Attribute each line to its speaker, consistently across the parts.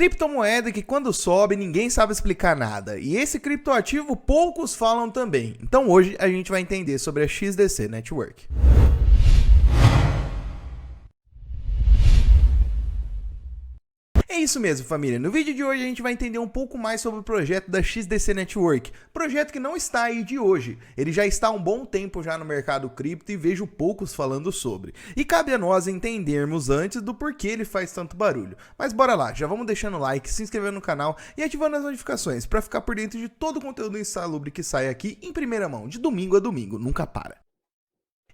Speaker 1: criptomoeda que quando sobe ninguém sabe explicar nada, e esse criptoativo poucos falam também. Então hoje a gente vai entender sobre a XDC Network. É isso mesmo, família. No vídeo de hoje a gente vai entender um pouco mais sobre o projeto da XDC Network. Projeto que não está aí de hoje. Ele já está há um bom tempo já no mercado cripto e vejo poucos falando sobre. E cabe a nós entendermos antes do porquê ele faz tanto barulho. Mas bora lá, já vamos deixando o like, se inscrevendo no canal e ativando as notificações para ficar por dentro de todo o conteúdo insalubre que sai aqui em primeira mão, de domingo a domingo, nunca para.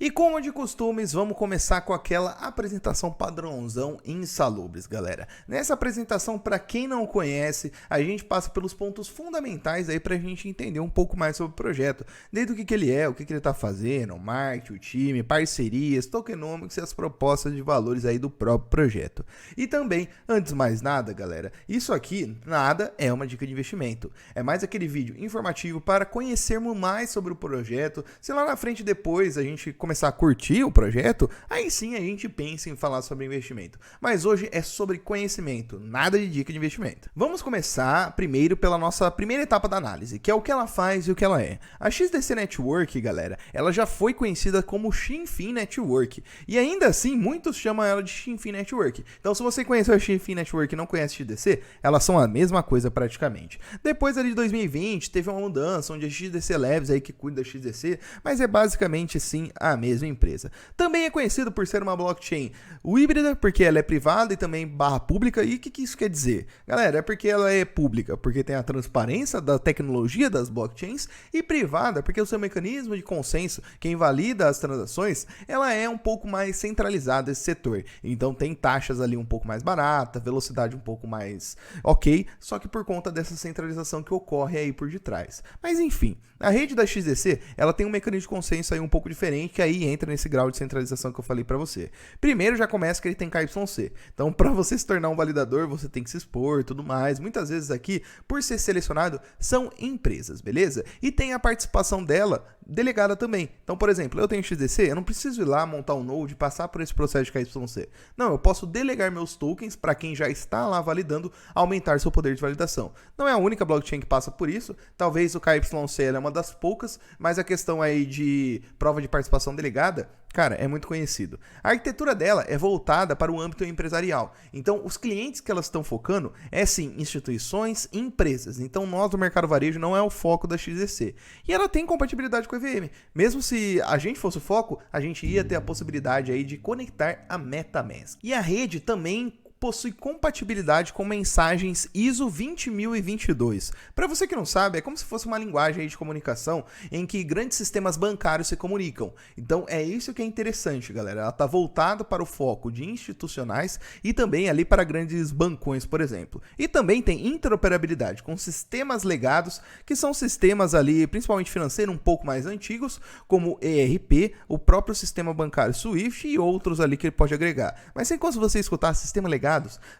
Speaker 1: E como de costumes, vamos começar com aquela apresentação padrãozão insalubres, galera. Nessa apresentação, para quem não conhece, a gente passa pelos pontos fundamentais aí pra gente entender um pouco mais sobre o projeto. Desde o que ele é, o que ele tá fazendo, o marketing, o time, parcerias, tokenomics e as propostas de valores aí do próprio projeto. E também, antes de mais nada, galera, isso aqui, nada é uma dica de investimento. É mais aquele vídeo informativo para conhecermos mais sobre o projeto. Se lá na frente depois a gente começar a curtir o projeto, aí sim a gente pensa em falar sobre investimento. Mas hoje é sobre conhecimento, nada de dica de investimento. Vamos começar primeiro pela nossa primeira etapa da análise, que é o que ela faz e o que ela é. A XDC Network, galera, ela já foi conhecida como Xinfin Network, e ainda assim muitos chamam ela de Xinfin Network. Então se você conheceu a Xinfin Network e não conhece a XDC, elas são a mesma coisa praticamente. Depois ali de 2020 teve uma mudança, onde a XDC Labs aí que cuida da XDC, mas é basicamente sim a mesma empresa. Também é conhecido por ser uma blockchain híbrida, porque ela é privada e também barra pública. E o que isso quer dizer? Galera, é porque ela é pública, porque tem a transparência da tecnologia das blockchains, e privada, porque o seu mecanismo de consenso, que invalida as transações, ela é um pouco mais centralizada esse setor. Então tem taxas ali um pouco mais barata, velocidade um pouco mais ok, só que por conta dessa centralização que ocorre aí por detrás. Mas enfim, a rede da XDC, ela tem um mecanismo de consenso aí um pouco diferente, que aí entra nesse grau de centralização que eu falei para você. Primeiro já começa que ele tem KYC. Então, para você se tornar um validador, você tem que se expor e tudo mais. Muitas vezes aqui, por ser selecionado, são empresas, beleza? E tem a participação dela delegada também. Então, por exemplo, eu tenho XDC, eu não preciso ir lá montar um node e passar por esse processo de KYC. Não, eu posso delegar meus tokens para quem já está lá validando, aumentar seu poder de validação. Não é a única blockchain que passa por isso. Talvez o KYC é uma das poucas, mas a questão aí de prova de participação delegada, cara, é muito conhecido. A arquitetura dela é voltada para o âmbito empresarial. Então, os clientes que elas estão focando é sim instituições e empresas. Então, nós do mercado varejo não é o foco da XDC. E ela tem compatibilidade com a EVM. Mesmo se a gente fosse o foco, a gente ia ter a possibilidade aí de conectar a MetaMask. E a rede também possui compatibilidade com mensagens ISO 20022. Para você que não sabe, é como se fosse uma linguagem de comunicação em que grandes sistemas bancários se comunicam. Então é isso que é interessante, galera. Ela está voltada para o foco de institucionais e também ali para grandes bancões, por exemplo. E também tem interoperabilidade com sistemas legados, que são sistemas ali, principalmente financeiros, um pouco mais antigos, como ERP, o próprio sistema bancário Swift e outros ali que ele pode agregar. Mas sem quando você escutar sistema legado,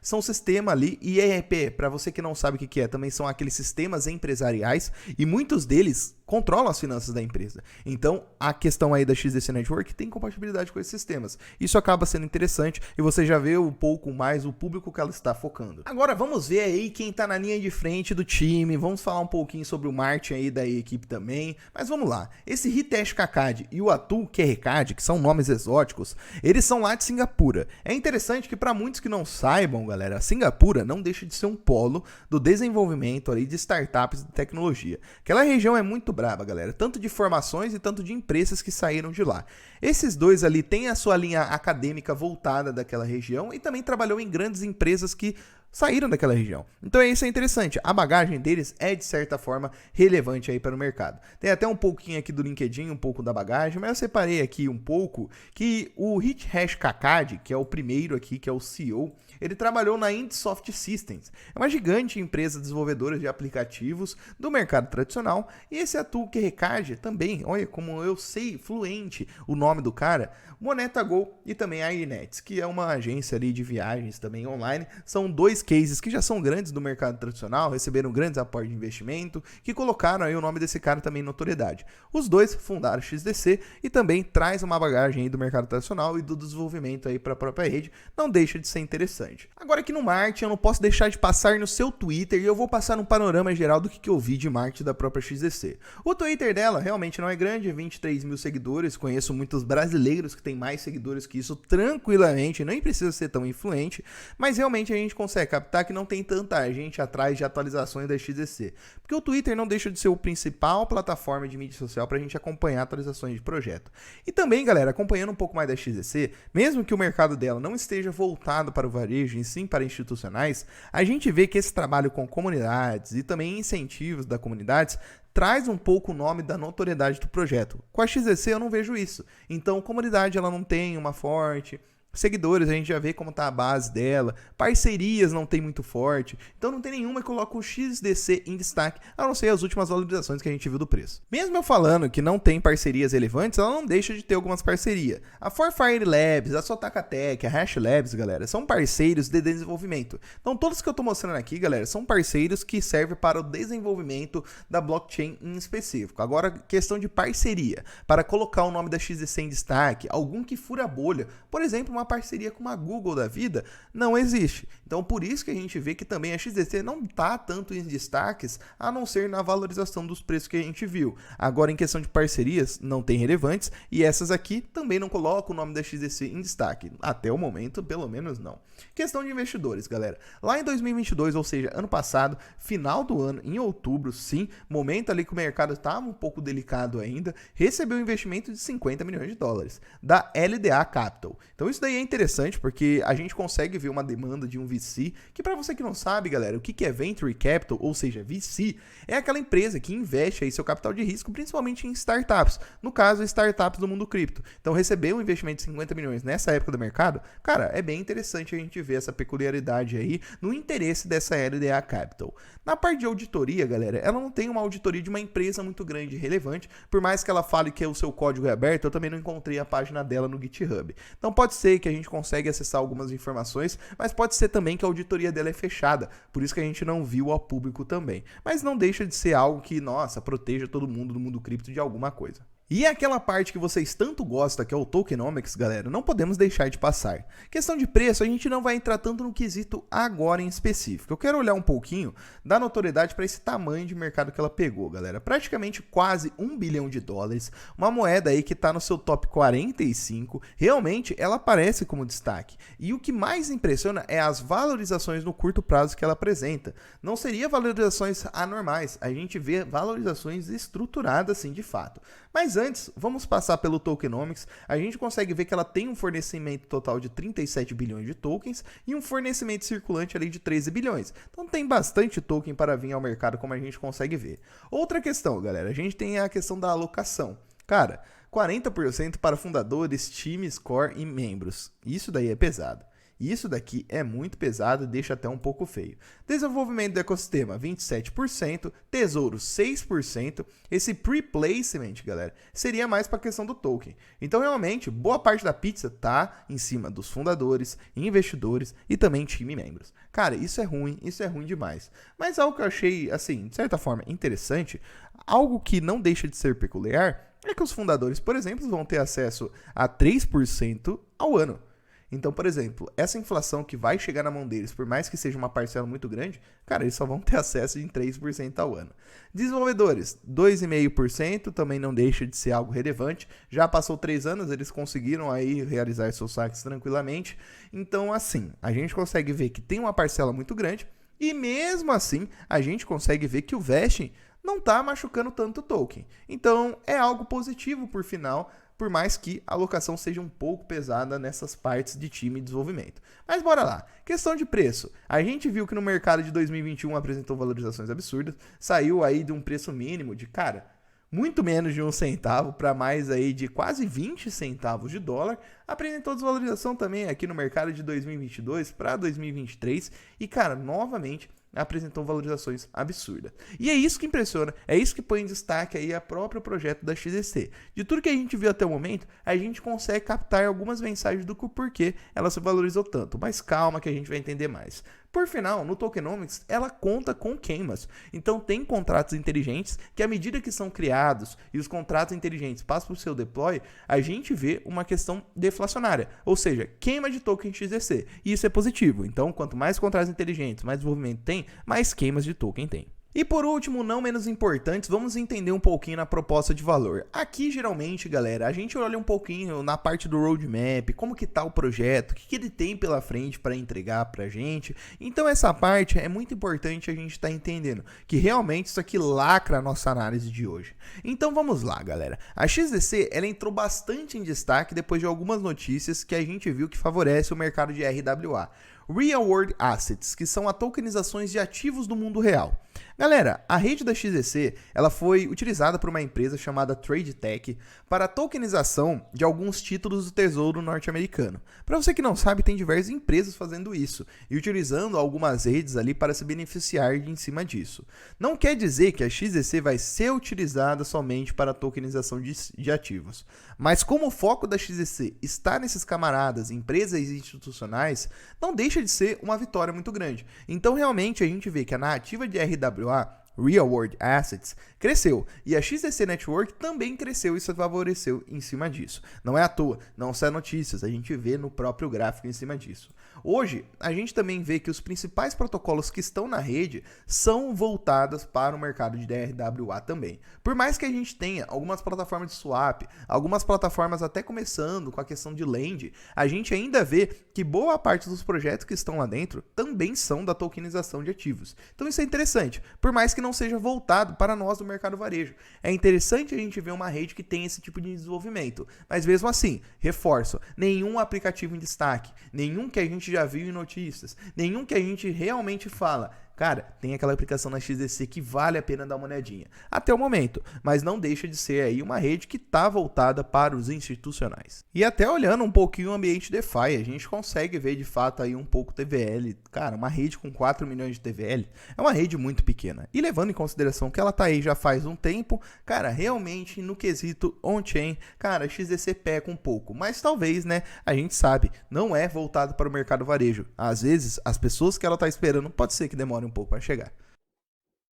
Speaker 1: são sistema ali, e ERP, para você que não sabe o que é, também são aqueles sistemas empresariais, e muitos deles controlam as finanças da empresa. Então, a questão aí da XDC Network tem compatibilidade com esses sistemas. Isso acaba sendo interessante e você já vê um pouco mais o público que ela está focando. Agora, vamos ver aí quem está na linha de frente do time, vamos falar um pouquinho sobre o marketing aí da equipe também, mas vamos lá. Esse Hitesh Kakkad e o Atul Kherekade, que são nomes exóticos, eles são lá de Singapura. É interessante que para muitos que não saibam, galera, Singapura não deixa de ser um polo do desenvolvimento ali de startups de tecnologia. Aquela região é muito braba, galera, tanto de formações e tanto de empresas que saíram de lá. Esses dois ali têm a sua linha acadêmica voltada daquela região e também trabalhou em grandes empresas que saíram daquela região. Então isso é interessante, a bagagem deles é de certa forma relevante aí para o mercado. Tem até um pouquinho aqui do LinkedIn, um pouco da bagagem, mas eu separei aqui um pouco que o Hitesh Kakkad, que é o primeiro aqui, que é o CEO, ele trabalhou na Indsoft Systems, é uma gigante empresa desenvolvedora de aplicativos do mercado tradicional, e esse Atul Kherekade também, olha como eu sei fluente o nome do cara, MonetaGo e também a Inet, que é uma agência ali de viagens também online. São dois cases que já são grandes do mercado tradicional, receberam grandes aportes de investimento, que colocaram aí o nome desse cara também em notoriedade. Os dois fundaram a XDC e também traz uma bagagem aí do mercado tradicional e do desenvolvimento aí para a própria rede, não deixa de ser interessante. interessante. Agora aqui no marketing eu não posso deixar de passar no seu Twitter e eu vou passar um panorama geral do que eu vi de marketing da própria XDC. O Twitter dela realmente não é grande, 23 mil seguidores, conheço muitos brasileiros que têm mais seguidores que isso tranquilamente, nem precisa ser tão influente, mas realmente a gente consegue captar que não tem tanta gente atrás de atualizações da XDC, porque o Twitter não deixa de ser o principal plataforma de mídia social para a gente acompanhar atualizações de projeto. E também, galera, acompanhando um pouco mais da XDC, mesmo que o mercado dela não esteja voltado para o varejo e sim para institucionais, a gente vê que esse trabalho com comunidades e também incentivos da comunidades traz um pouco o nome da notoriedade do projeto. Com a XDC eu não vejo isso. Então, comunidade ela não tem uma forte, seguidores, a gente já vê como tá a base dela, parcerias não tem muito forte, então não tem nenhuma que coloca o XDC em destaque, a não ser as últimas valorizações que a gente viu do preço. Mesmo eu falando que não tem parcerias relevantes, ela não deixa de ter algumas parcerias. A Forfire Labs, a Sotaka Tech, a Hash Labs, galera, são parceiros de desenvolvimento. Então todos que eu tô mostrando aqui, galera, são parceiros que servem para o desenvolvimento da blockchain em específico. Agora, questão de parceria, para colocar o nome da XDC em destaque, algum que fura a bolha, por exemplo, uma parceria com uma Google da vida, não existe. Então por isso que a gente vê que também a XDC não está tanto em destaques, a não ser na valorização dos preços que a gente viu. Agora em questão de parcerias, não tem relevantes, e essas aqui também não colocam o nome da XDC em destaque. Até o momento, pelo menos não. Questão de investidores, galera. Lá em 2022, ou seja, ano passado, final do ano, em outubro, sim, momento ali que o mercado estava um pouco delicado ainda, recebeu um investimento de 50 milhões de dólares da LDA Capital. Então isso daí é interessante porque a gente consegue ver uma demanda de um VC, que para você que não sabe, galera, o que é Venture Capital, ou seja, VC, é aquela empresa que investe aí seu capital de risco, principalmente em startups, no caso, startups do mundo cripto. Então receber um investimento de 50 milhões nessa época do mercado, cara, é bem interessante a gente ver essa peculiaridade aí no interesse dessa LDA Capital. Na parte de auditoria, galera, ela não tem uma auditoria de uma empresa muito grande e relevante, por mais que ela fale que o seu código é aberto, eu também não encontrei a página dela no GitHub. Então pode ser que a gente consegue acessar algumas informações, mas pode ser também que a auditoria dela é fechada, por isso que a gente não viu ao público também. Mas não deixa de ser algo que, nossa, proteja todo mundo do mundo cripto de alguma coisa. E aquela parte que vocês tanto gostam, que é o Tokenomics, galera, não podemos deixar de passar. Questão de preço, a gente não vai entrar tanto no quesito agora em específico. Eu quero olhar um pouquinho da notoriedade para esse tamanho de mercado que ela pegou, galera. Praticamente quase $1 bilhão, uma moeda aí que está no seu top 45, realmente ela aparece como destaque. E o que mais impressiona é as valorizações no curto prazo que ela apresenta. Não seria valorizações anormais, a gente vê valorizações estruturadas assim de fato. Mas antes, vamos passar pelo Tokenomics. A gente consegue ver que ela tem um fornecimento total de 37 bilhões de tokens e um fornecimento circulante ali de 13 bilhões. Então tem bastante token para vir ao mercado, como a gente consegue ver. Outra questão, galera, a gente tem a questão da alocação. Cara, 40% para fundadores, times, core e membros. Isso daí é pesado. Isso daqui é muito pesado e deixa até um pouco feio. Desenvolvimento do ecossistema, 27%. Tesouro, 6%. Esse pre-placement, galera, seria mais para a questão do token. Então, realmente, boa parte da pizza tá em cima dos fundadores, investidores e também time membros. Cara, isso é ruim demais. Mas algo que eu achei, assim, de certa forma, interessante, algo que não deixa de ser peculiar, é que os fundadores, por exemplo, vão ter acesso a 3% ao ano. Então, por exemplo, essa inflação que vai chegar na mão deles, por mais que seja uma parcela muito grande, cara, eles só vão ter acesso em 3% ao ano. Desenvolvedores, 2,5%, também não deixa de ser algo relevante. Já passou 3 anos, eles conseguiram aí realizar seus saques tranquilamente. Então, assim, a gente consegue ver que tem uma parcela muito grande e mesmo assim, a gente consegue ver que o vesting não está machucando tanto o token. Então, é algo positivo por final, por mais que a alocação seja um pouco pesada nessas partes de time e desenvolvimento. Mas bora lá. Questão de preço. A gente viu que no mercado de 2021 apresentou valorizações absurdas, saiu aí de um preço mínimo de, cara, muito menos de 1 centavo para mais aí de quase 20 centavos de dólar, apresentou desvalorização também aqui no mercado de 2022 para 2023 e, cara, novamente apresentou valorizações absurdas. E é isso que impressiona, é isso que põe em destaque aí a próprio projeto da XDC. De tudo que a gente viu até o momento, a gente consegue captar algumas mensagens do porquê ela se valorizou tanto, mas calma que a gente vai entender mais. Por final, no tokenomics, ela conta com queimas. Então tem contratos inteligentes que, à medida que são criados e os contratos inteligentes passam para o seu deploy, a gente vê uma questão deflacionária, ou seja, queima de token XDC. E isso é positivo. Então, quanto mais contratos inteligentes, mais desenvolvimento tem, mais queimas de token tem. E por último, não menos importantes, vamos entender um pouquinho na proposta de valor. Aqui, geralmente, galera, a gente olha um pouquinho na parte do roadmap, como que tá o projeto, o que ele tem pela frente para entregar pra gente. Então essa parte é muito importante a gente estar entendendo, que realmente isso aqui lacra a nossa análise de hoje. Então vamos lá, galera. A XDC, ela entrou bastante em destaque depois de algumas notícias que a gente viu que favorece o mercado de RWA. Real World Assets, que são as tokenizações de ativos do mundo real. Galera, a rede da XDC ela foi utilizada por uma empresa chamada TradeTech para a tokenização de alguns títulos do Tesouro norte-americano. Para você que não sabe, tem diversas empresas fazendo isso e utilizando algumas redes ali para se beneficiar em cima disso. Não quer dizer que a XDC vai ser utilizada somente para a tokenização de ativos, mas como o foco da XDC está nesses camaradas, empresas institucionais, não deixa de ser uma vitória muito grande. Então realmente a gente vê que a narrativa de RWA, Real World Assets, cresceu, e a XDC Network também cresceu e se favoreceu em cima disso. Não é à toa, não sai notícias, a gente vê no próprio gráfico em cima disso. Hoje, a gente também vê que os principais protocolos que estão na rede são voltados para o mercado de RWA também. Por mais que a gente tenha algumas plataformas de swap, algumas plataformas até começando com a questão de lend, a gente ainda vê que boa parte dos projetos que estão lá dentro também são da tokenização de ativos. Então isso é interessante, por mais que não seja voltado para nós do mercado varejo. É interessante a gente ver uma rede que tem esse tipo de desenvolvimento, mas mesmo assim, reforço, nenhum aplicativo em destaque, nenhum que a gente já viu em notícias, nenhum que a gente realmente fala, cara, tem aquela aplicação na XDC que vale a pena dar uma olhadinha. Até o momento, mas não deixa de ser aí uma rede que está voltada para os institucionais. E até olhando um pouquinho o ambiente DeFi, a gente consegue ver de fato aí um pouco TVL. Cara, uma rede com 4 milhões de TVL é uma rede muito pequena. E levando em consideração que ela tá aí já faz um tempo, cara, realmente no quesito on-chain, cara, a XDC peca um pouco. Mas talvez, né, a gente sabe, não é voltado para o mercado varejo. Às vezes, as pessoas que ela tá esperando, pode ser que demore um pouco para chegar.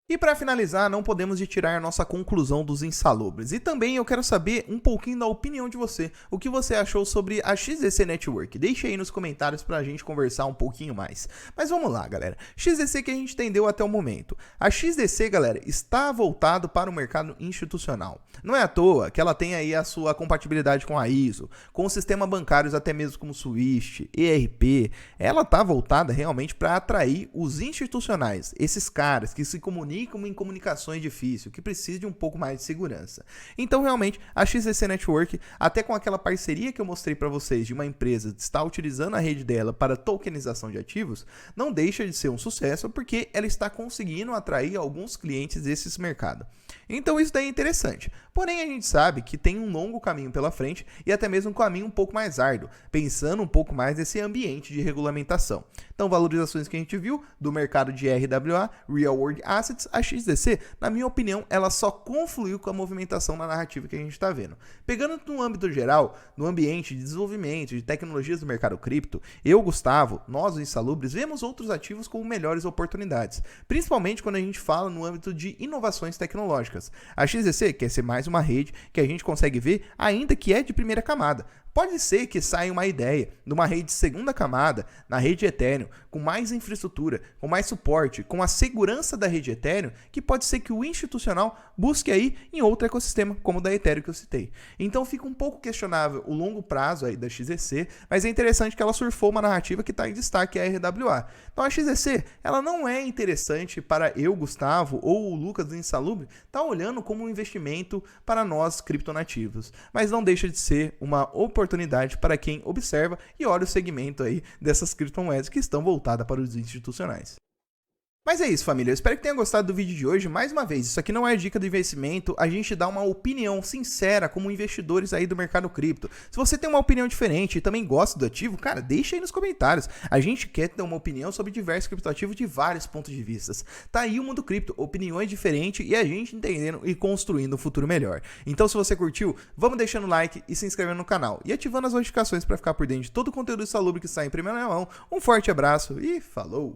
Speaker 1: E para finalizar, não podemos de tirar a nossa conclusão dos insalubres. E também eu quero saber um pouquinho da opinião de você. O que você achou sobre a XDC Network? Deixa aí nos comentários para a gente conversar um pouquinho mais. Mas vamos lá, galera. XDC que a gente entendeu até o momento. A XDC, galera, está voltado para o mercado institucional. Não é à toa que ela tem aí a sua compatibilidade com a ISO, com os sistemas bancários até mesmo como Swift, ERP. Ela está voltada realmente para atrair os institucionais, esses caras que se comunicam em comunicações difíceis, que precisa de um pouco mais de segurança. Então, realmente, a XDC Network, até com aquela parceria que eu mostrei para vocês de uma empresa que está utilizando a rede dela para tokenização de ativos, não deixa de ser um sucesso porque ela está conseguindo atrair alguns clientes desses mercados. Então, isso daí é interessante. Porém, a gente sabe que tem um longo caminho pela frente e até mesmo um caminho um pouco mais árduo, pensando um pouco mais nesse ambiente de regulamentação. Então, valorizações que a gente viu do mercado de RWA, Real World Assets, a XDC, na minha opinião, ela só confluiu com a movimentação na narrativa que a gente está vendo. Pegando no âmbito geral, no ambiente de desenvolvimento de tecnologias do mercado cripto, eu, Gustavo, nós, os insalubres, vemos outros ativos como melhores oportunidades, principalmente quando a gente fala no âmbito de inovações tecnológicas. A XDC quer ser mais uma rede que a gente consegue ver, ainda que é de primeira camada. Pode ser que saia uma ideia de uma rede de segunda camada na rede Ethereum, com mais infraestrutura, com mais suporte, com a segurança da rede Ethereum, que pode ser que o institucional busque aí em outro ecossistema, como o da Ethereum que eu citei. Então fica um pouco questionável o longo prazo aí da XDC, mas é interessante que ela surfou uma narrativa que está em destaque, a RWA. Então a XDC, ela não é interessante para eu, Gustavo, ou o Lucas do Insalubre, tá olhando como um investimento para nós criptonativos, mas não deixa de ser uma oportunidade para quem observa e olha o segmento aí dessas criptomoedas que estão voltadas para os institucionais. Mas é isso, família. Eu espero que tenha gostado do vídeo de hoje. Mais uma vez, isso aqui não é dica de investimento. A gente dá uma opinião sincera como investidores aí do mercado cripto. Se você tem uma opinião diferente e também gosta do ativo, cara, deixa aí nos comentários. A gente quer ter uma opinião sobre diversos criptoativos de vários pontos de vista. Tá aí o mundo cripto, opiniões diferentes e a gente entendendo e construindo um futuro melhor. Então, se você curtiu, vamos deixando o like e se inscrevendo no canal. E ativando as notificações para ficar por dentro de todo o conteúdo insalubre que sai em primeira mão. Um forte abraço e falou!